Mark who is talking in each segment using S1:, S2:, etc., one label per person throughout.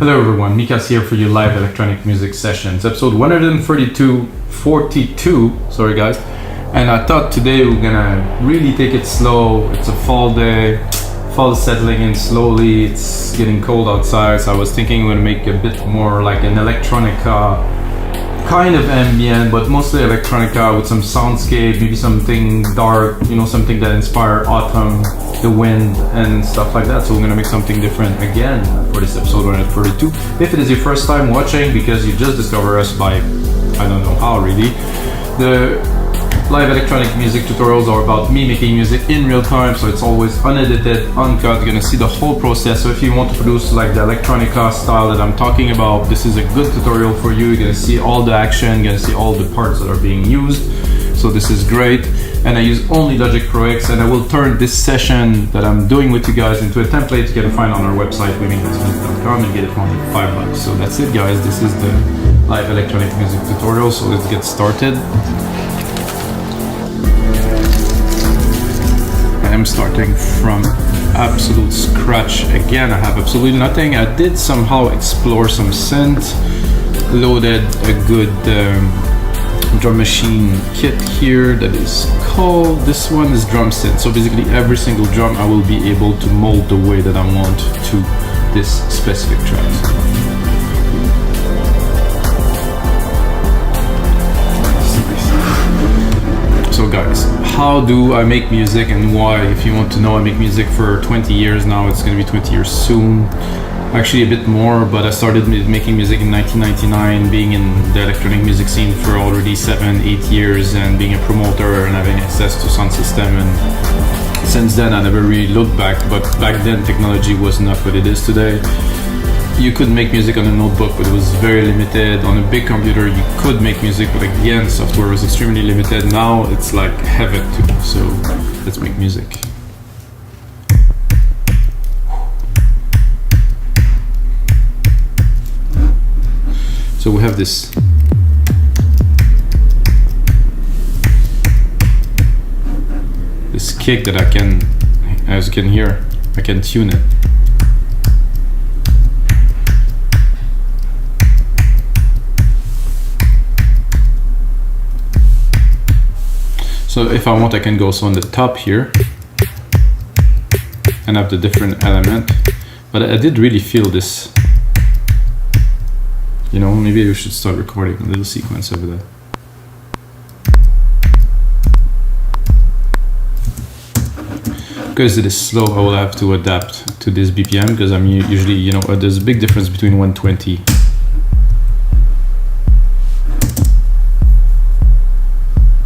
S1: Hello everyone, Mikas here for your live electronic music sessions, episode 142, sorry guys. And I thought today we're gonna really take it slow. It's a fall day, fall is settling in slowly, it's getting cold outside, so I was thinking we're gonna make a bit more like an electronica, kind of ambient, but mostly electronica with some soundscape, maybe something dark, you know, something that inspire autumn, the wind and stuff like that. So we're gonna make something different again for this episode 142. If it is your first time watching because you just discovered us by, I don't know how really, the live electronic music tutorials are about me making music in real time, so it's always unedited, uncut. You're gonna see the whole process. So if you want to produce like the electronica style that I'm talking about, this is a good tutorial for you. You're gonna see all the action, you're gonna see all the parts that are being used. So this is great. And I use only Logic Pro X, and I will turn this session that I'm doing with you guys into a template you can find on our website, womenmusic.com, and get it for only $5. So that's it guys, this is the live electronic music tutorial, so let's get started. I'm starting from absolute scratch again. I have absolutely nothing. I did somehow explore some synth, loaded a good drum machine kit here that is called, this one is Drum Synth. So basically every single drum I will be able to mold the way that I want to this specific track. So guys, how do I make music and why? If you want to know, I make music for 20 years now. It's going to be 20 years soon. Actually a bit more, but I started making music in 1999, being in the electronic music scene for already 7-8 years and being a promoter and having access to sound system. And since then I never really looked back, but back then technology was not what it is today. You could make music on a notebook, but it was very limited. On a big computer, you could make music, but again, software was extremely limited. Now it's like heaven to me, so let's make music. So we have this kick that I can, as you can hear, I can tune it. So if I want, I can go also on the top here and have the different element. But I did really feel this. You know, maybe we should start recording a little sequence of that. Because it is slow, I will have to adapt to this BPM because I'm usually, you know, there's a big difference between 120.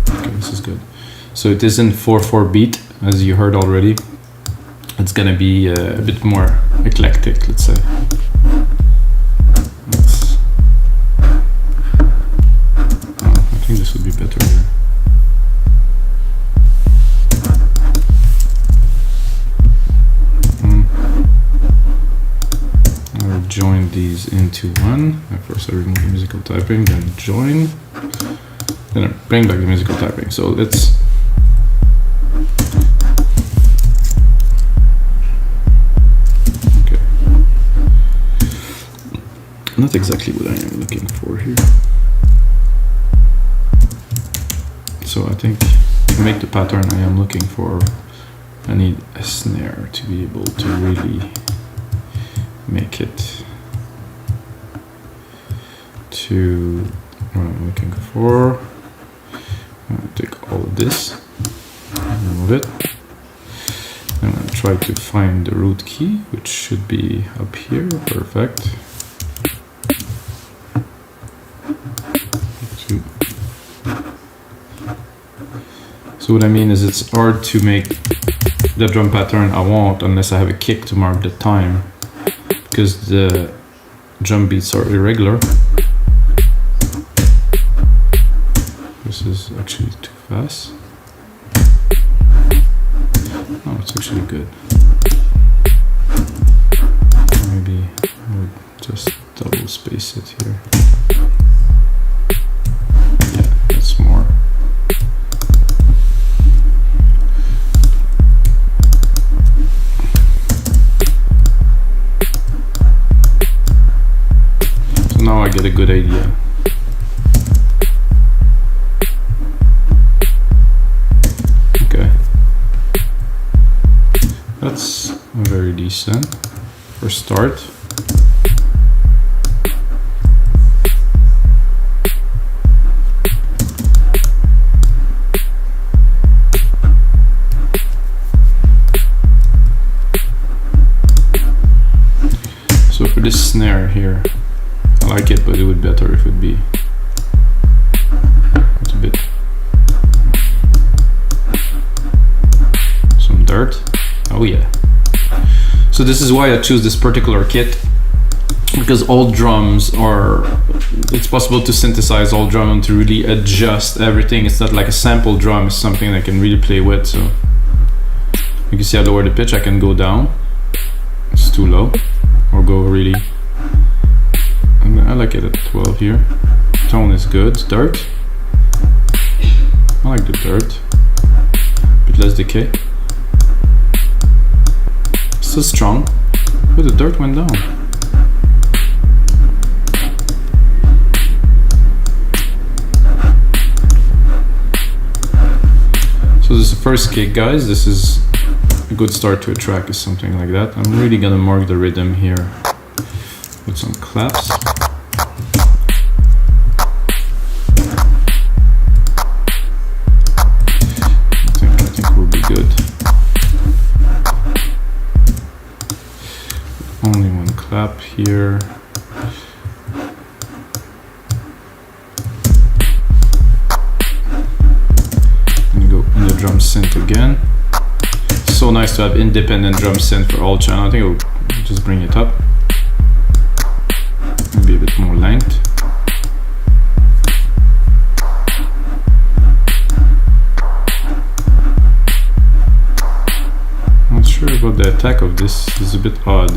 S1: Okay, this is good. So it isn't 4/4 beat, as you heard already. It's gonna be a bit more eclectic, let's say. I think this would be better here. I'll join these into one. First I remove the musical typing, then join. Then I bring back the musical typing. So let's not exactly what I am looking for here. So I think to make the pattern I am looking for, I need a snare to be able to really make it to what I'm looking for. I'm going to take all of this, remove it. I'm going to try to find the root key, which should be up here. Perfect. So what I mean is it's hard to make the drum pattern I want unless I have a kick to mark the time, because the drum beats are irregular. This is actually too fast. Oh, it's actually good. Maybe I would just double space it here. Yeah, that's more. I get a good idea. Okay. That's very decent for start. So for this snare here, I like it, but it would be better if it would be a bit some dirt. Oh yeah. So this is why I choose this particular kit, because all drums are, it's possible to synthesize all drum and to really adjust everything. It's not like a sample drum, it's something I can really play with. So you can see I lower the pitch, I can go down, it's too low, or go really, I like it at 12 here. Tone is good, dirt, I like the dirt, a bit less decay. Still strong, but the dirt went down. So this is the first kick, guys. This is a good start to a track, is something like that. I'm really gonna mark the rhythm here with some claps. I think we'll be good. Only one clap here. And go in the drum synth again. So nice to have independent drum synth for all channel. I think I'll just bring it up. Maybe a bit more length. Not sure about the attack of this. It's a bit odd.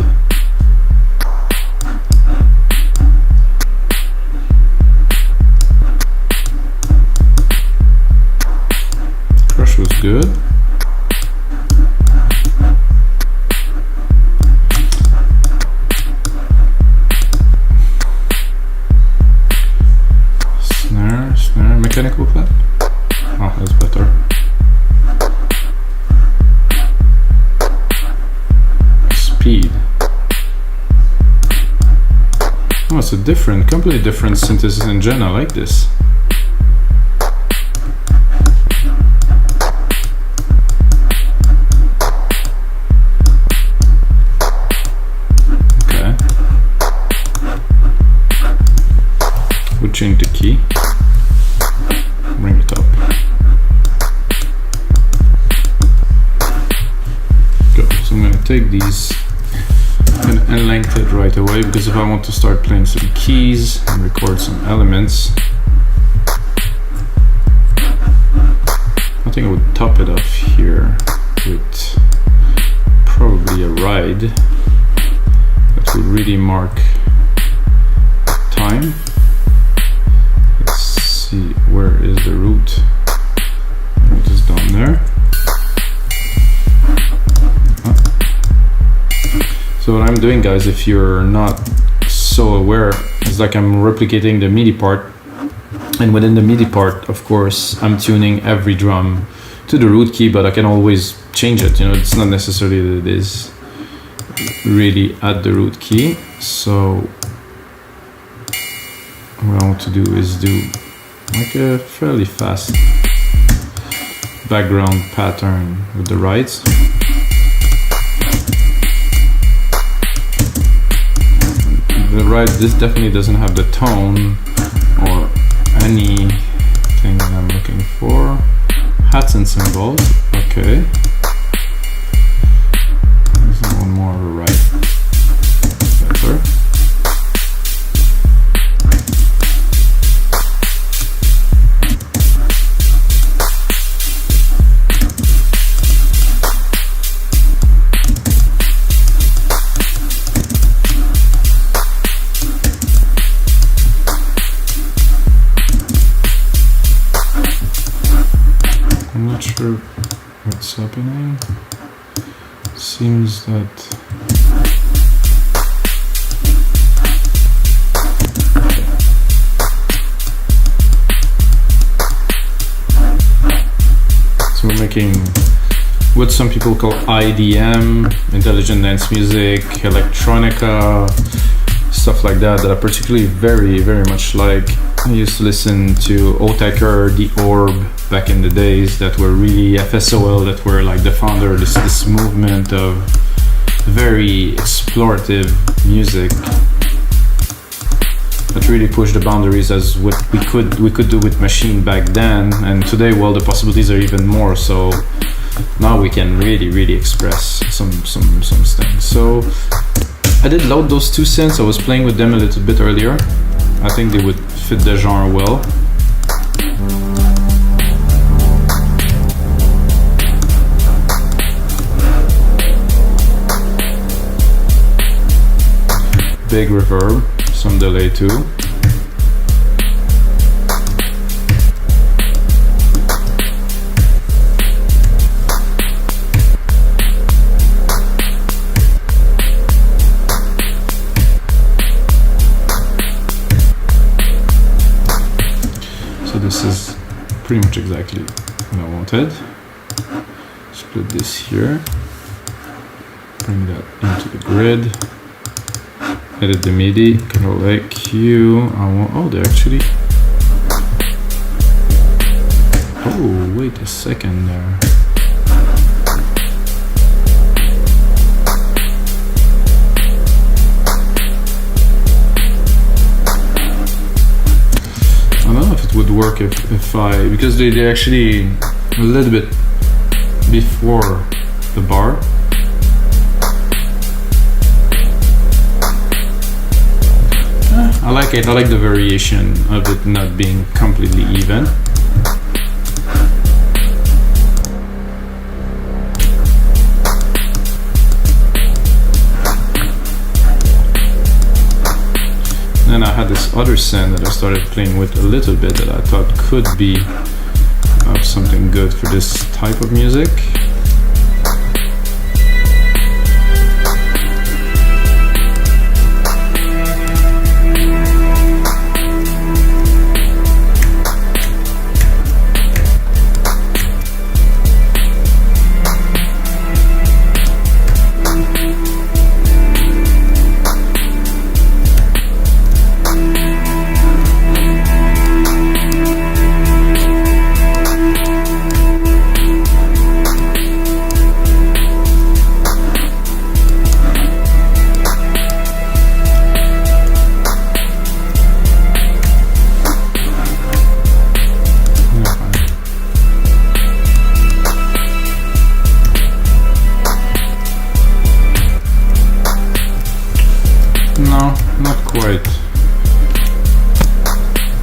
S1: Crush was good. Snare, mechanical clap. Oh, that's better. Speed. Oh, it's a different, completely different synthesis engine. I like this. Okay. We'll change the key. Bring it up. Good. So I'm going to take these and unlength it right away, because if I want to start playing some keys and record some elements, I think I would top it off here with probably a ride that would really mark time. See, where is the root? The root is down there. So what I'm doing, guys, if you're not so aware, is like I'm replicating the MIDI part, and within the MIDI part, of course, I'm tuning every drum to the root key, but I can always change it. You know, it's not necessarily that it is really at the root key. So what I want to do is do like a fairly fast background pattern with the rides. The ride, this definitely doesn't have the tone or anything that I'm looking for. Hats and cymbals, okay. There's one more of a ride. Better. I'm not sure what's happening. Seems that thinking what some people call IDM, intelligent dance music, electronica, stuff like that I particularly very much like. I used to listen to Otaker, The Orb back in the days that were really FSOL, that were like the founder of this movement of very explorative music that really pushed the boundaries as what we could do with machine back then, and today, well, the possibilities are even more. So now we can really express some things. So I did load those two synths. I was playing with them a little bit earlier. I think they would fit the genre well. Big reverb, some delay too. So this is pretty much exactly what I wanted. Split this here, bring that into the grid. Edit the MIDI, Control A, Q. Oh, they're actually. Oh, wait a second there. I don't know if it would work if I, because they're actually a little bit before the bar. I like it. I like the variation of it not being completely even. Then I had this other synth that I started playing with a little bit that I thought could be something good for this type of music. No, not quite.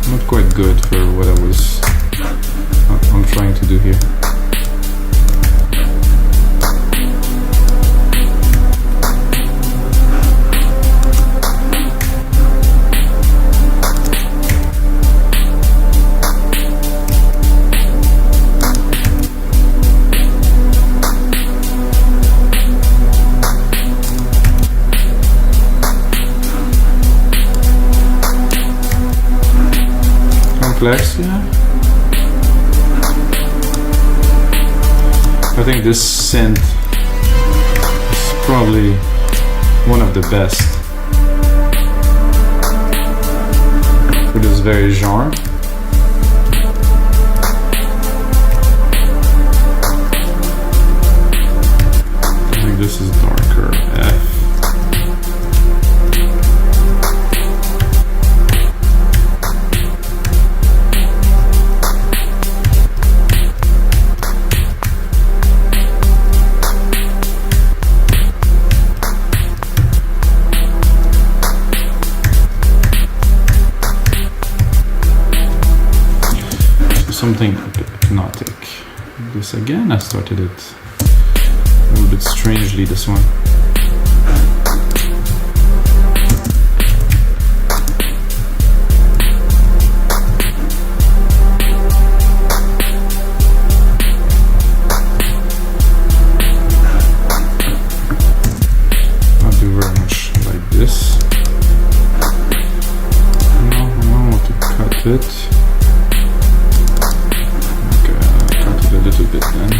S1: Not quite good for what I'm trying to do here. Complex, yeah. I think this synth is probably one of the best for this very genre. I think this is darker F. Something hypnotic. This again, I started it a little bit strangely, this one. Not do very much like this. No, I want to cut it. A little bit then.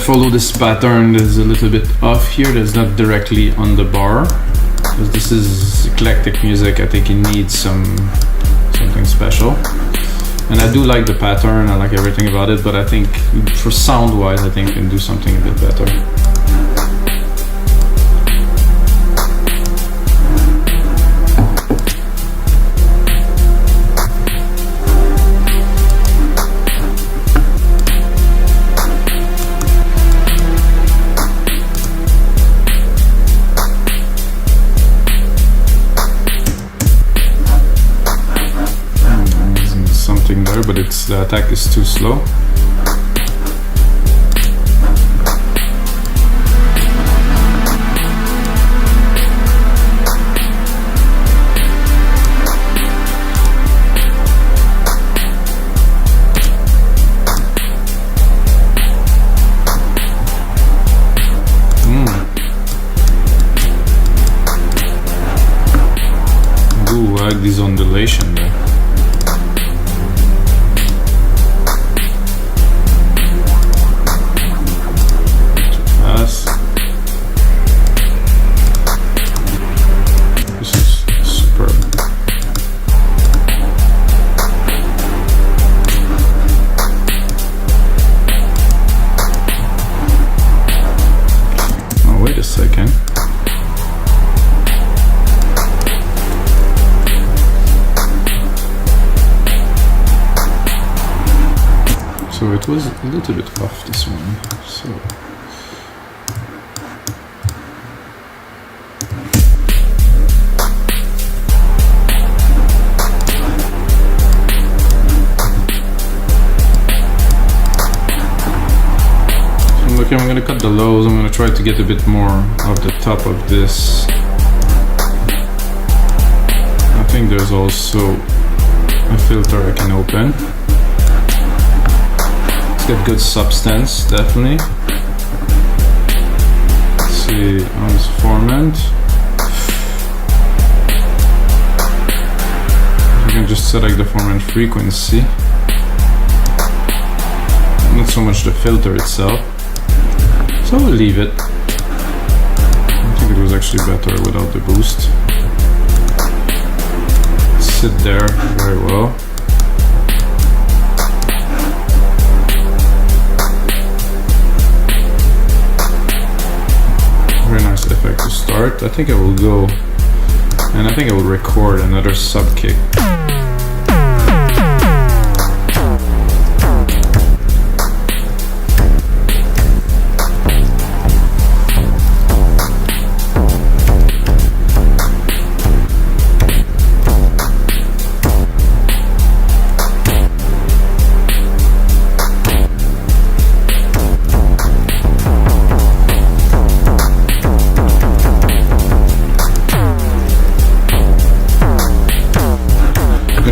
S1: follow this pattern. There's a little bit off here. There's not directly on the bar. Because this is eclectic music, I think it needs something special. And I do like the pattern, I like everything about it, but I think for sound-wise, I think I can do something a bit better. There, but the attack is too slow. Ooh, I like this ondulation there. So it was a little bit off, this one. So okay, I'm gonna cut the lows. I'm gonna try to get a bit more of the top of this. I think there's also a filter I can open. It's got good substance, definitely. Let's see on this formant. You can just select the formant frequency. Not so much the filter itself. So we'll leave it. I think it was actually better without the boost. Sit there very well. Very nice effect to start. I think I will go, and I think I will record another sub kick.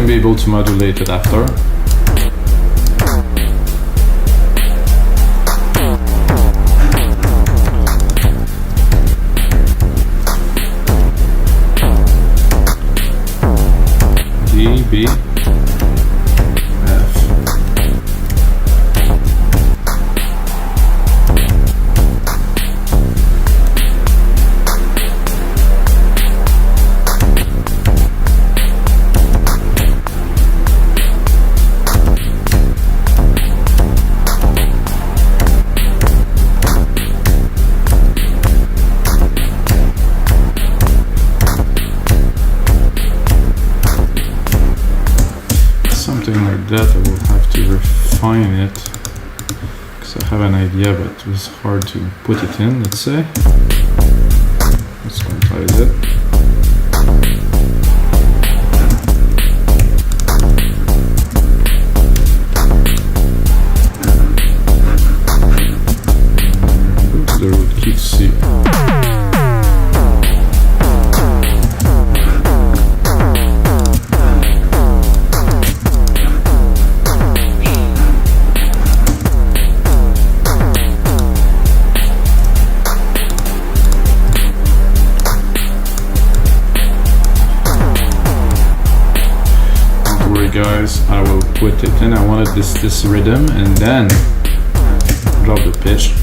S1: Be able to modulate it after. D, B, F. Something like that, I will have to refine it because I have an idea, but it was hard to put it in, let's say. Let's quantize it. Go to the root key C. Guys, I will put it in. I wanted this rhythm and then drop the pitch.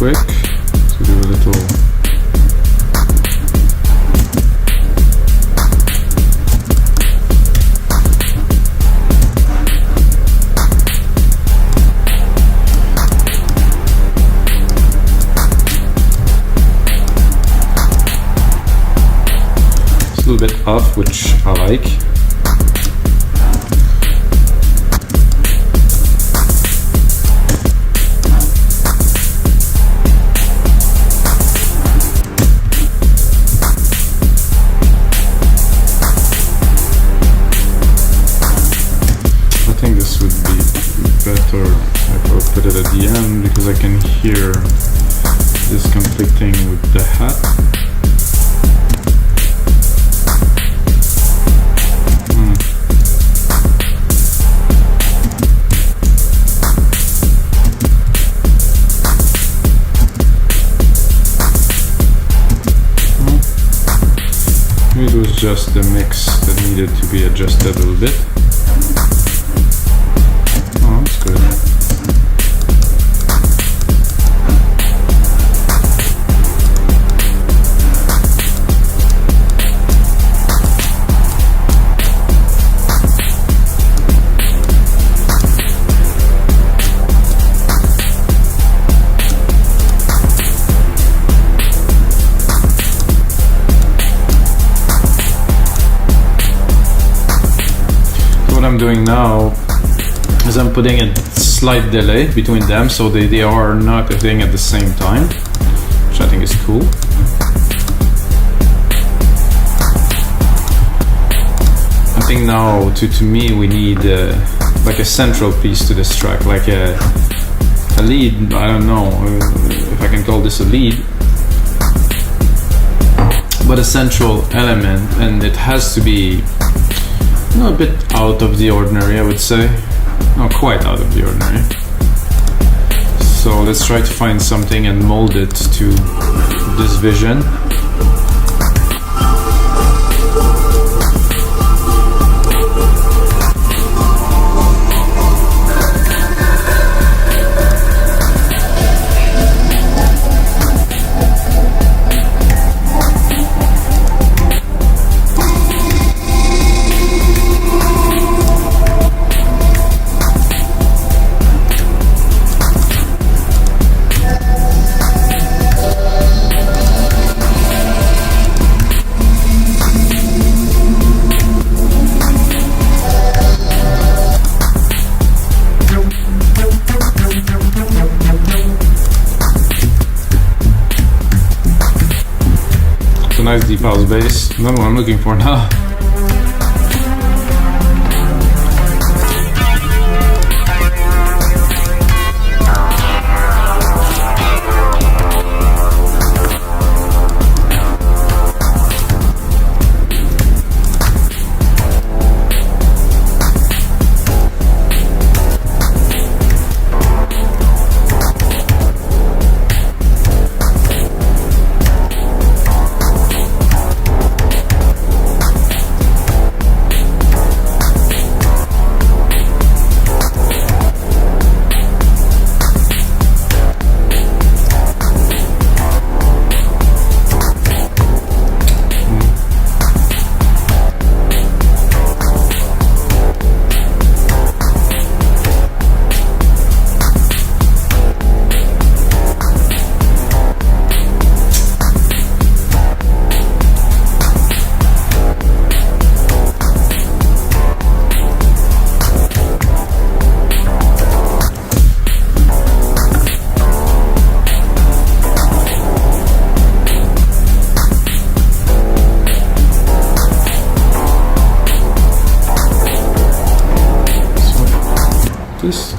S1: quick to do a little. It's a little bit off, which I like. Better if I put it at the end because I can hear this conflicting with the hat. Maybe it was just the mix that needed to be adjusted a little bit. Good. So what I'm doing now is I'm putting a slight delay between them so they are not a thing at the same time, which I think is cool. I think now to me we need like a central piece to this track, like a lead. I don't know if I can call this a lead, but a central element, and it has to be a bit out of the ordinary, I would say. Not quite out of the ordinary. So let's try to find something and mold it to this vision. Nice deep house bass. Not what I'm looking for now.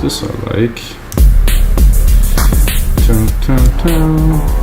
S1: This I like. Dun, dun, dun.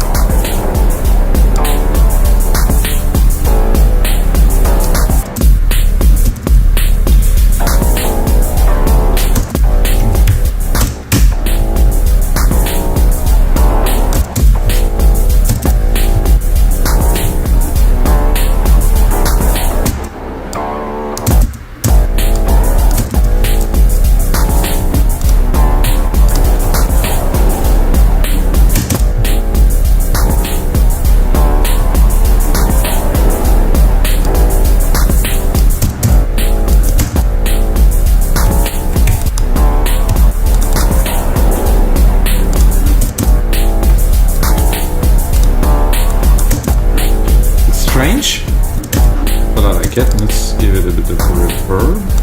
S1: like it. Let's give it a bit of reverb.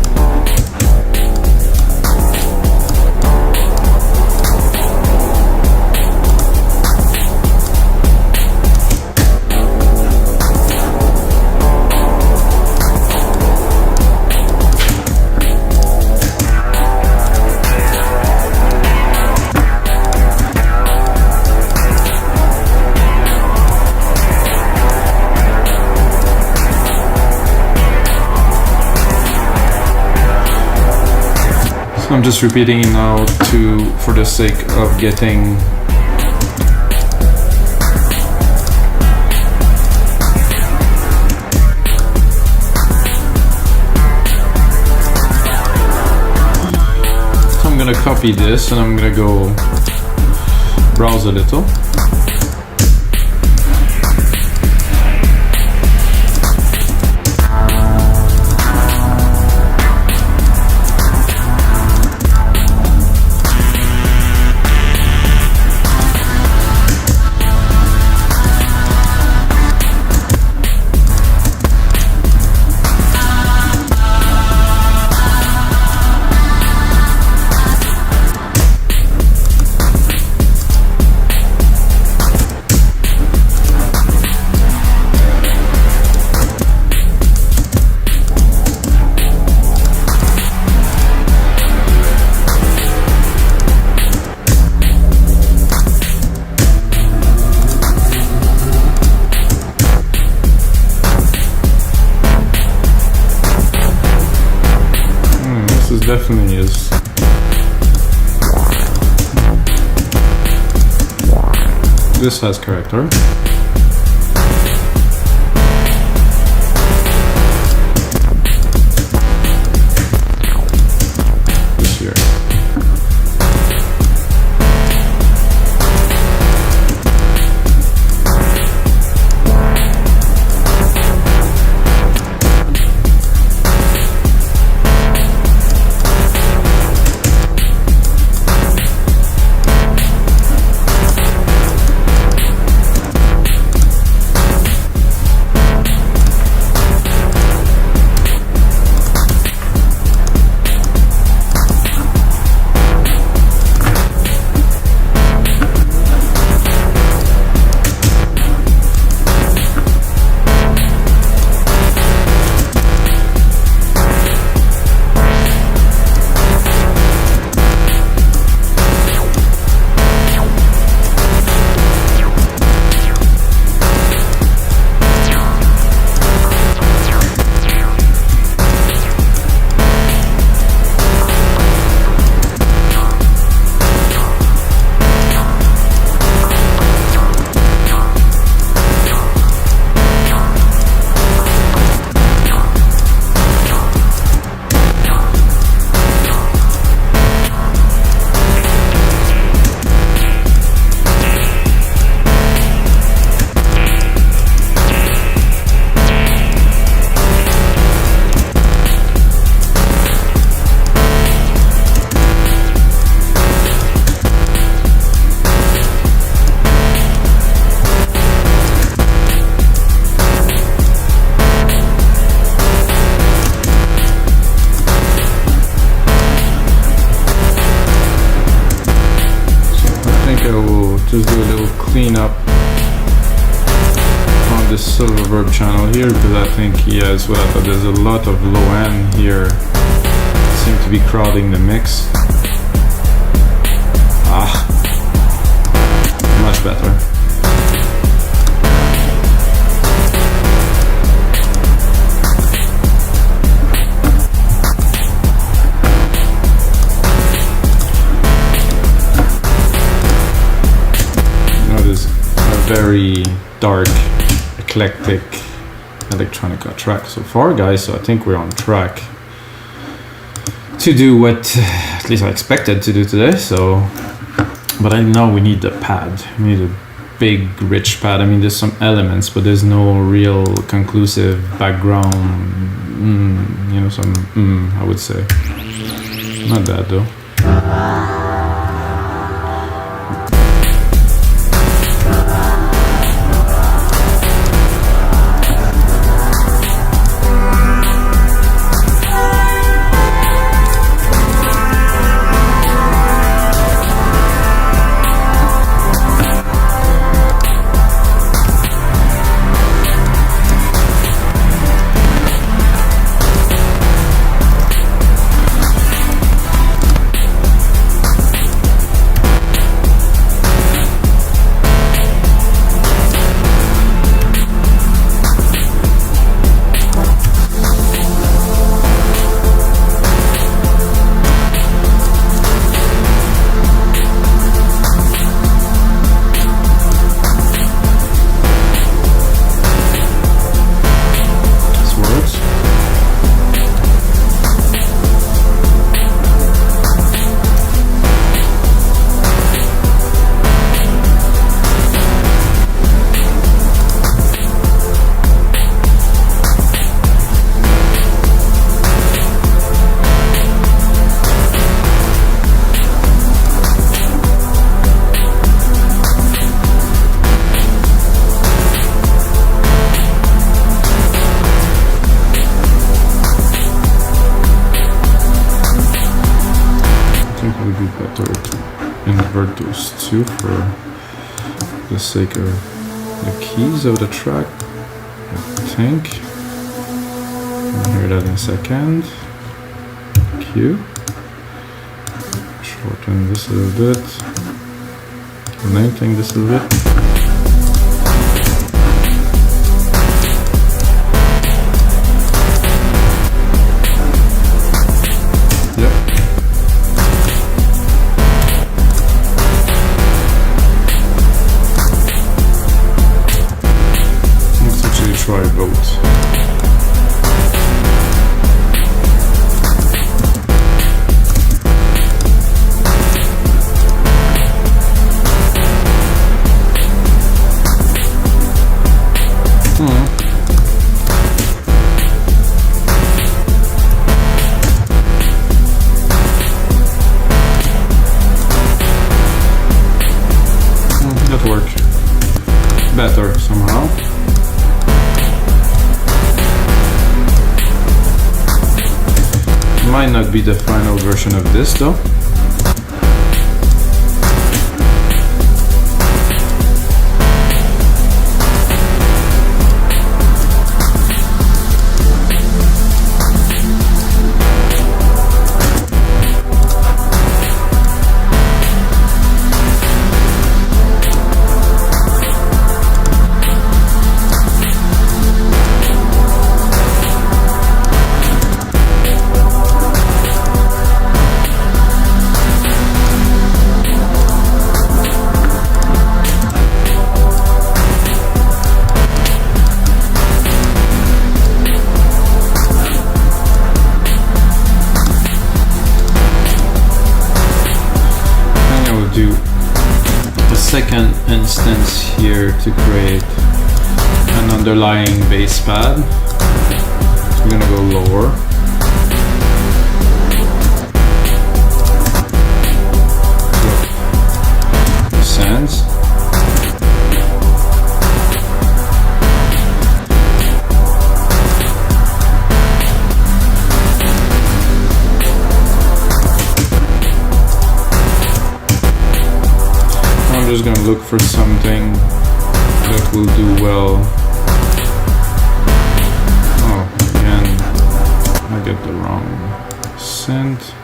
S1: I'm just repeating it now for the sake of getting so I'm gonna copy this and I'm gonna go browse a little. Definitely is. This has character. This here. Just do a little cleanup on this silver verb channel here because I think, yeah, as well, but there's a lot of low end here. Seem to be crowding the mix. Much better. Very dark, eclectic electronica track so far, guys, so I think we're on track to do what at least I expected to do today. So, but I know we need a pad, we need a big rich pad. I mean, there's some elements, but there's no real conclusive background, you know, some I would say not bad though. 2 for the sake of the keys of the track, I think. I'll hear that in a second. Q. Shorten this a little bit. Lengthen this a little bit. Try both. That worked better somehow. Might not be the final version of this though. Second instance here to create an underlying bass pad. So we're gonna go lower. So, descends. I'm just gonna look for something that will do well. Oh, again, I get the wrong synth.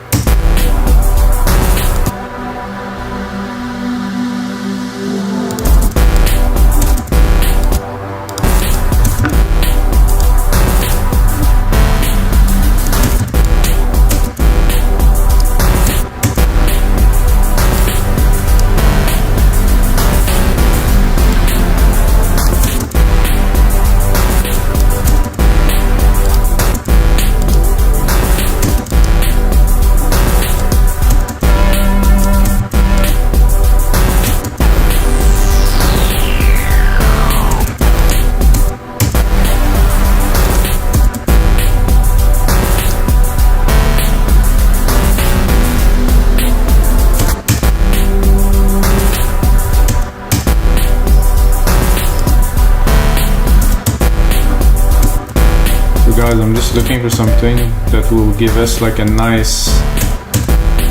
S1: Guys, I'm just looking for something that will give us like a nice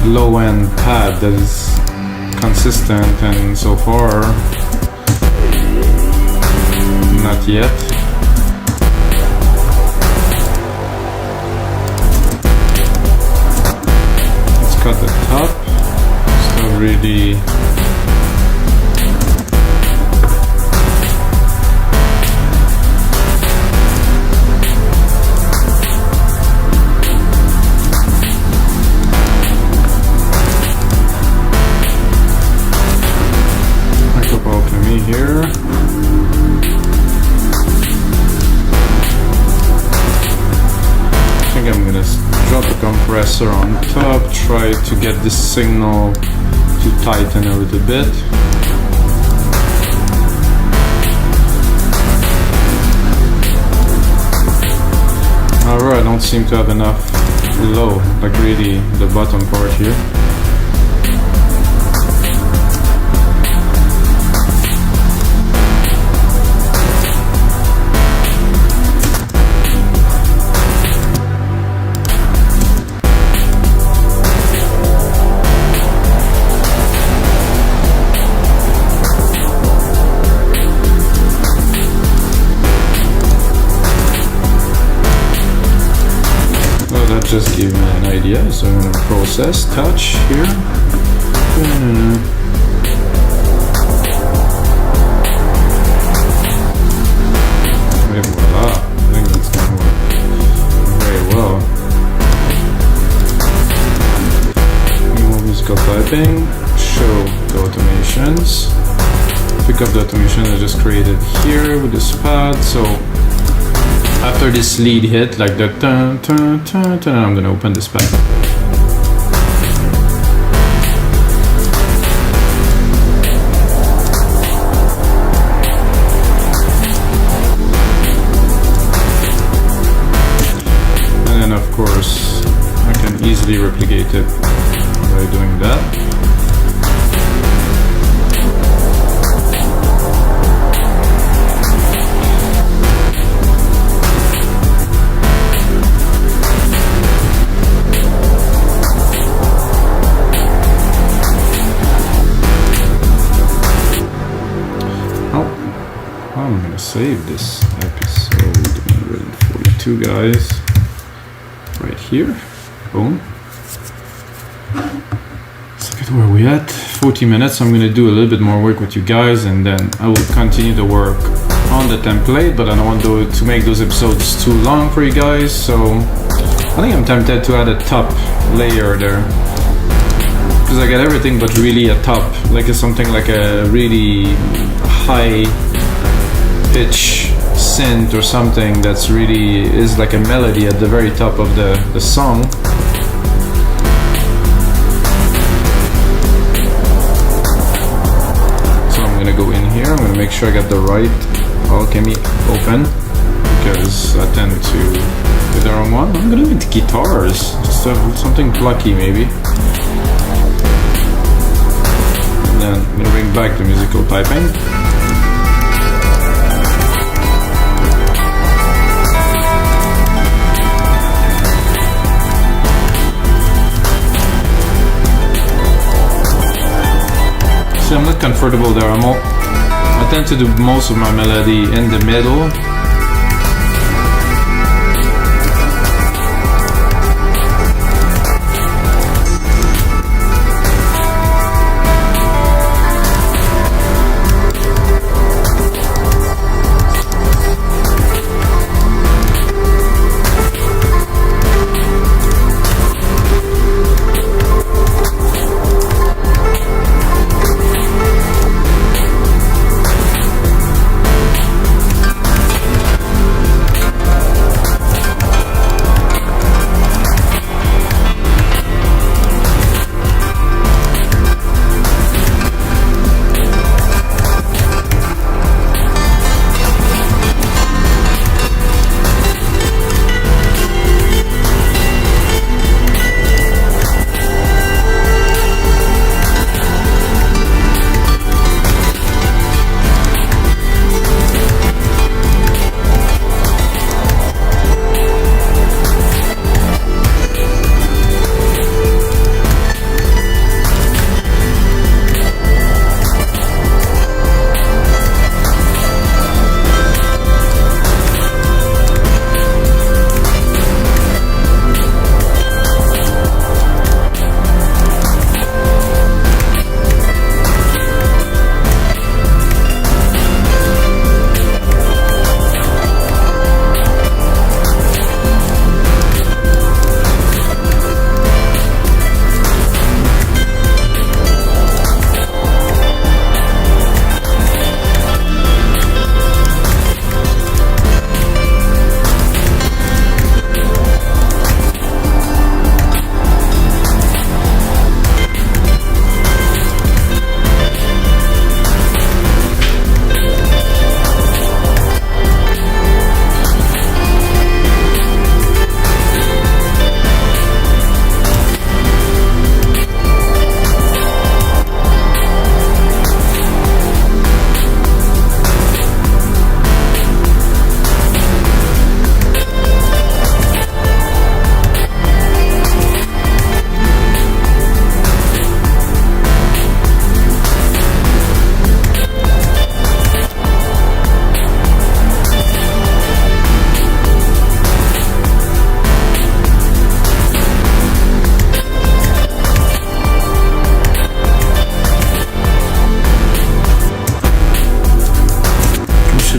S1: low-end pad that is consistent, and so far not yet. Let's cut the top. It's not really Alchemy here. I think I'm gonna drop a compressor on top, try to get this signal to tighten a little bit. Alright, I don't seem to have enough low, like really the bottom part here. just gave me an idea, so I'm gonna process touch here. And voila, I think that's gonna work very well. Remove musical typing, show the automations. Pick up the automation I just created here with this pad. So after this lead hit, like the dun, dun, dun, dun, I'm gonna open this pad. And then of course, I can easily replicate it by doing that. I'm gonna save this episode 142, guys, right here. Boom. Let's look at where we at. 40 minutes. I'm gonna do a little bit more work with you guys, and then I will continue to work on the template, but I don't want to make those episodes too long for you guys, so I think I'm tempted to add a top layer there, because I got everything but really a top, like something like a really high pitch synth or something that's really is like a melody at the very top of the song. So I'm gonna go in here, I'm gonna make sure I got the right Alchemy open, because I tend to do the wrong one. I'm gonna do the guitars, just something plucky maybe. And then I'm gonna bring back the musical piping. I'm not comfortable there. I tend to do most of my melody in the middle.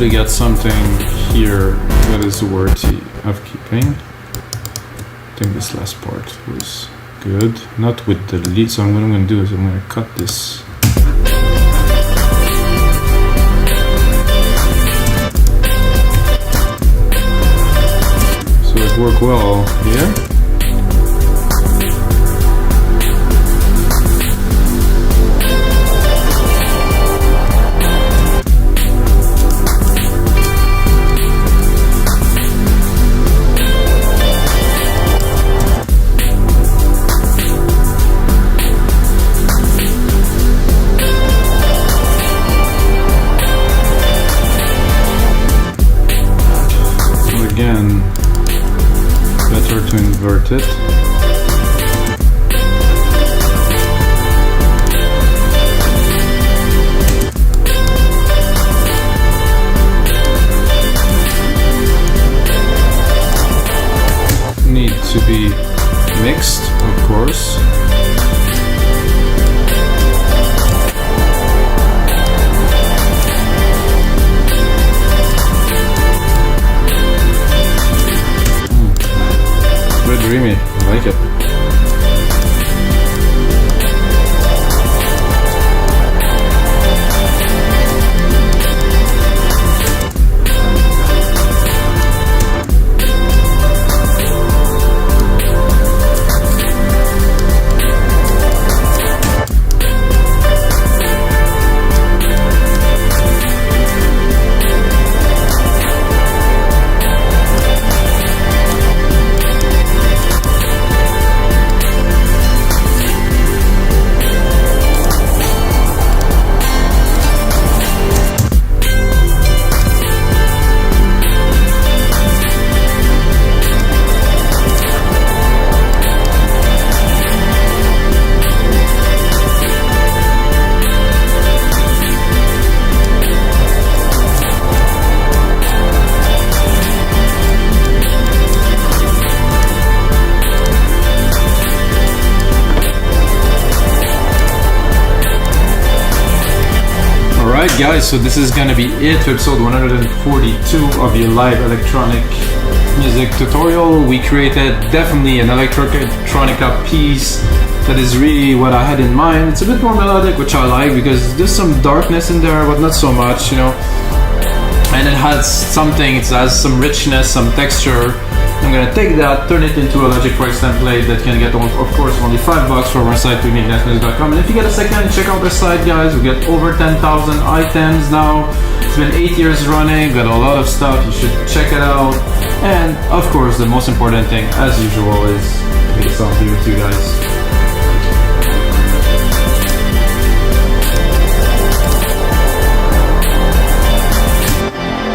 S1: actually get something here that is worthy of keeping. I think this last part was good. Not with the lead, so what I'm going to do is I'm going to cut this. So it worked well here. Again, better to invert it. Need to be mixed, of course. Dreamy, I like it. Alright guys, so this is gonna be it for episode 142 of your live electronic music tutorial. We created definitely an electronica piece that is really what I had in mind. It's a bit more melodic, which I like because there's some darkness in there, but not so much, you know. And it has something, it has some richness, some texture. I'm gonna take that, turn it into a Logic Price template that can get, of course, only $5 from our site, uniquenessmusic.com. And if you get a second, check out our site, guys. We get over 10,000 items now. It's been 8 years running, got a lot of stuff. You should check it out. And of course, the most important thing, as usual, is the song here too, guys.